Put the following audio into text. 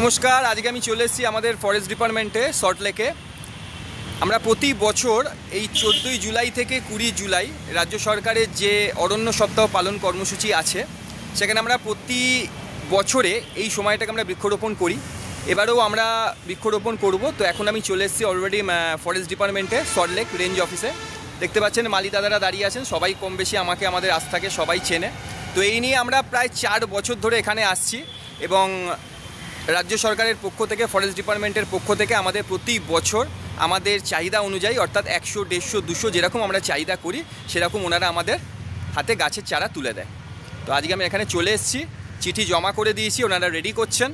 নমস্কার, আজকে আমি চলে এসেছি আমাদের ফরেস্ট ডিপার্টমেন্টে সল্টলেকে। আমরা প্রতি বছর এই 14ই জুলাই থেকে 20 জুলাই রাজ্য সরকারের যে অরণ্য সপ্তাহ পালন কর্মসূচি আছে, সেখানে আমরা প্রতি বছরে এই সময়টাকে আমরা বৃক্ষরোপণ করি। এবারেও আমরা বৃক্ষরোপণ করব। তো এখন আমি চলে এসেছি অলরেডি ফরেস্ট ডিপার্টমেন্টে সল্টলেক রেঞ্জ অফিসে। দেখতে পাচ্ছেন মালি দাদারা দাঁড়িয়ে আছেন, সবাই কম বেশি আমাকে আমাদের আস্থাকে সবাই চেনে। তো এই নিয়ে আমরা প্রায় 4 বছর ধরে এখানে আসছি এবং রাজ্য সরকারের পক্ষ থেকে, ফরেস্ট ডিপার্টমেন্টের পক্ষ থেকে আমাদের প্রতি বছর আমাদের চাহিদা অনুযায়ী, অর্থাৎ 100, 150, 200 যেরকম আমরা চাহিদা করি সেরকম ওনারা আমাদের হাতে গাছের চারা তুলে দেয়। তো আজকে আমি এখানে চলে এসেছি, চিঠি জমা করে দিয়েছি, ওনারা রেডি করছেন।